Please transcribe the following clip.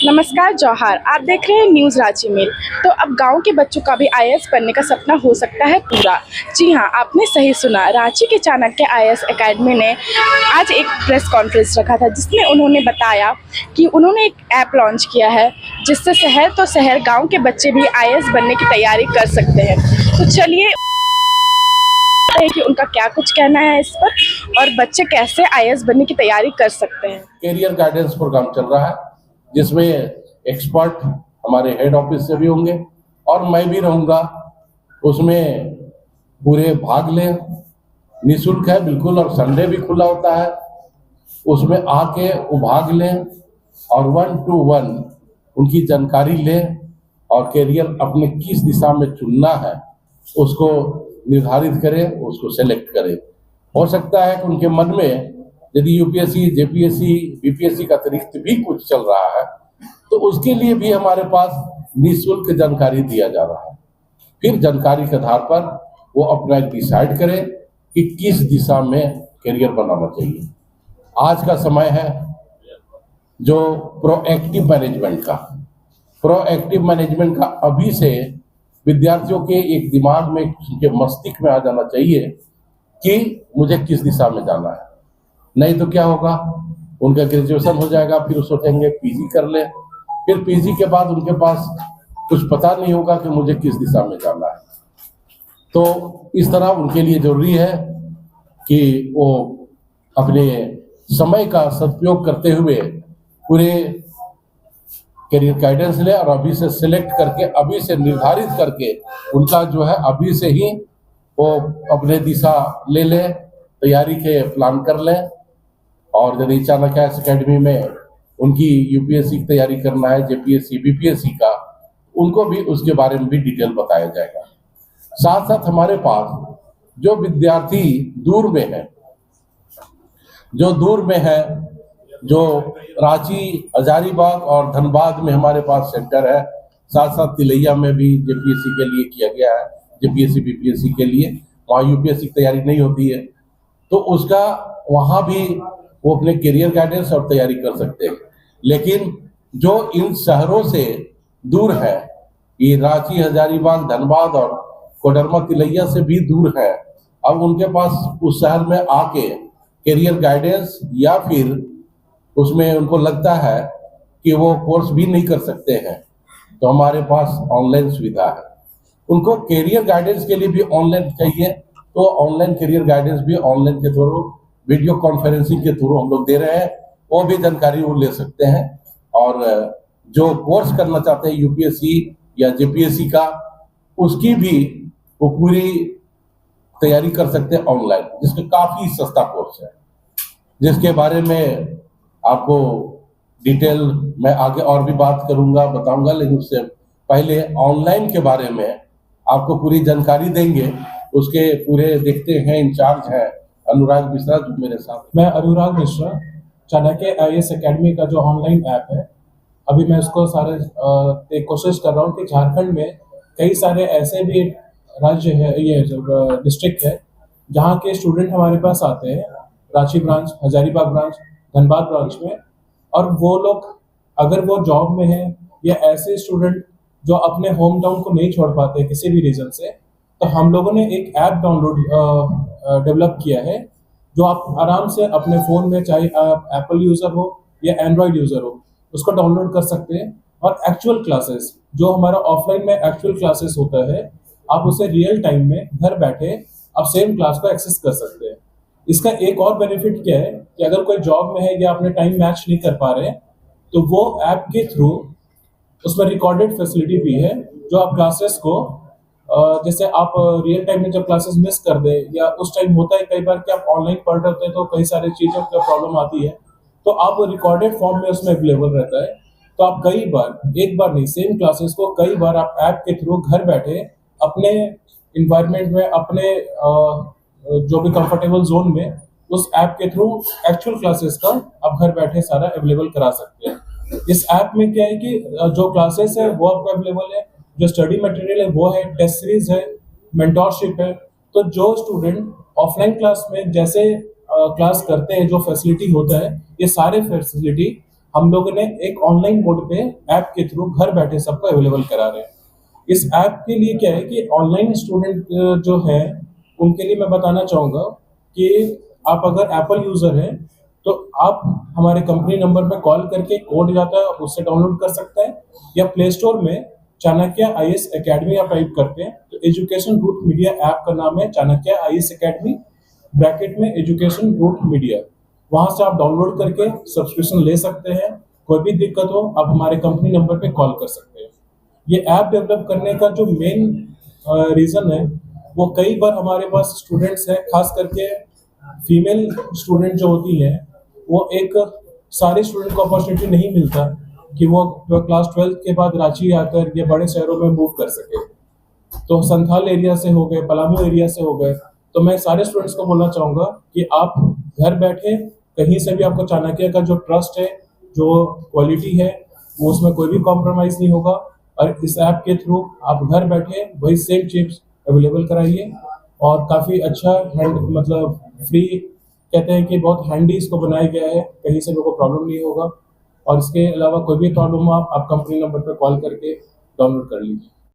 नमस्कार जौहार, आप देख रहे हैं न्यूज़ रांची में। तो अब गांव के बच्चों का भी आईएएस बनने का सपना हो सकता है पूरा। जी हां, आपने सही सुना। रांची के चाणक्य आईएएस एकेडमी ने आज एक प्रेस कॉन्फ्रेंस रखा था, जिसमें उन्होंने बताया कि उन्होंने एक ऐप लॉन्च किया है, जिससे शहर तो शहर गाँव के बच्चे भी आईएएस बनने की तैयारी कर सकते हैं। तो चलिए कि उनका क्या कुछ कहना है इस पर और बच्चे कैसे आईएएस बनने की तैयारी कर सकते हैं। कैरियर गाइडेंस प्रोग्राम चल रहा है, जिसमें एक्सपर्ट हमारे हेड ऑफिस से भी होंगे और मैं भी रहूंगा। उसमें पूरे भाग लें, निःशुल्क है बिल्कुल, और संडे भी खुला होता है। उसमें आके वो भाग लें और 1 to 1 उनकी जानकारी लें और कैरियर अपने किस दिशा में चुनना है उसको निर्धारित करें, उसको सेलेक्ट करें। हो सकता है कि उनके मन में यदि यूपीएससी, जेपीएससी, बीपीएससी का अतिरिक्त भी कुछ चल रहा है, तो उसके लिए भी हमारे पास निःशुल्क जानकारी दिया जा रहा है। फिर जानकारी के आधार पर वो अपना डिसाइड करें कि किस दिशा में करियर बनाना चाहिए। आज का समय है जो प्रोएक्टिव मैनेजमेंट का अभी से विद्यार्थियों के एक दिमाग में, उनके मस्तिष्क में आ जाना चाहिए कि मुझे किस दिशा में जाना है। नहीं तो क्या होगा, उनका ग्रेजुएशन हो जाएगा, फिर सोचेंगे पीजी कर ले, फिर पीजी के बाद उनके पास कुछ पता नहीं होगा कि मुझे किस दिशा में जाना है। तो इस तरह उनके लिए जरूरी है कि वो अपने समय का सदुपयोग करते हुए पूरे करियर गाइडेंस ले और अभी से सिलेक्ट करके, अभी से निर्धारित करके उनका जो है अभी से ही वो अपने दिशा ले लें, तैयारी के प्लान कर लें। और यदि चाणक्य एकेडमी में उनकी यूपीएससी की तैयारी करना है, जेपीएससी, बीपीएससी का, उनको भी उसके बारे में भी डिटेल बताया जाएगा। साथ साथ हमारे पास जो विद्यार्थी दूर में है, जो रांची, हजारीबाग और धनबाद में हमारे पास सेंटर है, साथ साथ तिलैया में भी जेपीएससी के लिए किया गया है, जेपीएससी बीपीएससी के लिए। वहाँ यूपीएससी की तैयारी नहीं होती है, तो उसका वहाँ भी वो अपने करियर गाइडेंस और तैयारी कर सकते हैं। लेकिन जो इन शहरों से दूर है, ये रांची, हजारीबाग, धनबाद और कोडरमा, तिलैया से भी दूर है, अब उनके पास उस शहर में आके करियर गाइडेंस या फिर उसमें उनको लगता है कि वो कोर्स भी नहीं कर सकते हैं, तो हमारे पास ऑनलाइन सुविधा है। उनको करियर गाइडेंस के लिए भी ऑनलाइन चाहिए, तो ऑनलाइन करियर गाइडेंस भी ऑनलाइन के थ्रू, वीडियो कॉन्फ्रेंसिंग के थ्रू हम लोग दे रहे हैं। वो भी जानकारी वो ले सकते हैं और जो कोर्स करना चाहते हैं यूपीएससी या जेपीएससी का, उसकी भी वो पूरी तैयारी कर सकते हैं ऑनलाइन, जिसका काफी सस्ता कोर्स है, जिसके बारे में आपको डिटेल मैं आगे और भी बात करूंगा, बताऊंगा। लेकिन उससे पहले ऑनलाइन के बारे में आपको पूरी जानकारी देंगे, उसके पूरे देखते हैं, इंचार्ज हैं अनुराग मिश्रा जो मेरे साथ। मैं अनुराग मिश्रा, चाणक्य आईएएस एकेडमी का जो ऑनलाइन ऐप है, अभी मैं उसको सारे कोशिश कर रहा हूँ कि झारखंड में कई सारे ऐसे भी राज्य है, ये डिस्ट्रिक्ट है, जहाँ के स्टूडेंट हमारे पास आते हैं, Ranchi branch, Hazaribagh branch, Dhanbad branch में, और वो लोग अगर वो जॉब में है या ऐसे स्टूडेंट जो अपने होम टाउन को नहीं छोड़ पाते किसी भी रीजन से, तो हम लोगों ने एक ऐप डेवलप किया है, जो आप आराम से अपने फ़ोन में, चाहे आप एप्पल यूज़र हो या एंड्रॉयड यूज़र हो, उसको डाउनलोड कर सकते हैं और एक्चुअल क्लासेस, जो हमारा ऑफलाइन में एक्चुअल क्लासेस होता है, आप उसे रियल टाइम में घर बैठे आप सेम क्लास को एक्सेस कर सकते हैं। इसका एक और बेनिफिट क्या है कि अगर कोई जॉब में है या अपने टाइम मैच नहीं कर पा रहे हैं, तो वो ऐप के थ्रू उसमें रिकॉर्डेड फैसिलिटी भी है, जो आप क्लासेस को जैसे आप रियल टाइम में जब क्लासेस मिस कर दे, या उस टाइम होता है कई बार कि आप ऑनलाइन पढ़ रहे होते हैं तो कई सारी चीज़ों का प्रॉब्लम आती है, तो आप रिकॉर्डेड फॉर्म में उसमें अवेलेबल रहता है। तो आप कई बार, एक बार नहीं, सेम क्लासेस को कई बार आप ऐप के थ्रू घर बैठे अपने इन्वायरमेंट में, अपने जो भी कंफर्टेबल जोन में, उस ऐप के थ्रू एक्चुअल क्लासेस का आप घर बैठे सारा अवेलेबल करा सकते हैं। इस ऐप में क्या है कि जो क्लासेस है वो आपको अवेलेबल है, जो स्टडी मटेरियल है वो है, टेस्ट सीरीज है, मेंटोरशिप है। तो जो स्टूडेंट ऑफलाइन क्लास में जैसे क्लास करते हैं, जो फैसिलिटी होता है, ये सारे फैसिलिटी हम लोगों ने एक ऑनलाइन मोड पे ऐप के थ्रू घर बैठे सबको अवेलेबल करा रहे हैं। इस ऐप के लिए क्या है कि ऑनलाइन स्टूडेंट जो है उनके लिए मैं बताना चाहूँगा कि आप अगर एप्पल यूज़र हैं तो आप हमारे कंपनी नंबर पे कॉल करके कोड जाता है, आप उससे डाउनलोड कर सकते हैं, या प्ले स्टोर में चाणक्य आईएएस एकेडमी आप टाइप करते हैं तो एजुकेशन रूट मीडिया ऐप का नाम है चाणक्य आईएएस एकेडमी, ब्रैकेट में एजुकेशन रूट मीडिया। वहां से आप डाउनलोड करके सब्सक्रिप्शन ले सकते हैं। कोई भी दिक्कत हो आप हमारे कंपनी नंबर पे कॉल कर सकते हैं। ये ऐप डेवलप करने का जो मेन रीज़न है वो कई बार हमारे पास स्टूडेंट्स हैं, खास करके फीमेल स्टूडेंट जो होती हैं वो एक सारे स्टूडेंट को अपॉर्चुनिटी नहीं मिलता कि वो क्लास 12 के बाद रांची आकर या बड़े शहरों में मूव कर सके। तो संथाल एरिया से हो गए, पलामू एरिया से हो गए, तो मैं सारे स्टूडेंट्स को बोलना चाहूँगा कि आप घर बैठे कहीं से भी आपको चाणक्य का जो ट्रस्ट है, जो क्वालिटी है, वो उसमें कोई भी कॉम्प्रोमाइज़ नहीं होगा। और इस ऐप के थ्रू आप घर बैठे वही सेम चिप्स अवेलेबल कराइए और काफ़ी अच्छा मतलब फ्री कहते हैं कि बहुत हैंडी इसको बनाया गया है, कहीं से भी कोई प्रॉब्लम नहीं होगा। और इसके अलावा कोई भी प्रॉब्लम हो आप कंपनी नंबर पर कॉल करके डाउनलोड कर लीजिए।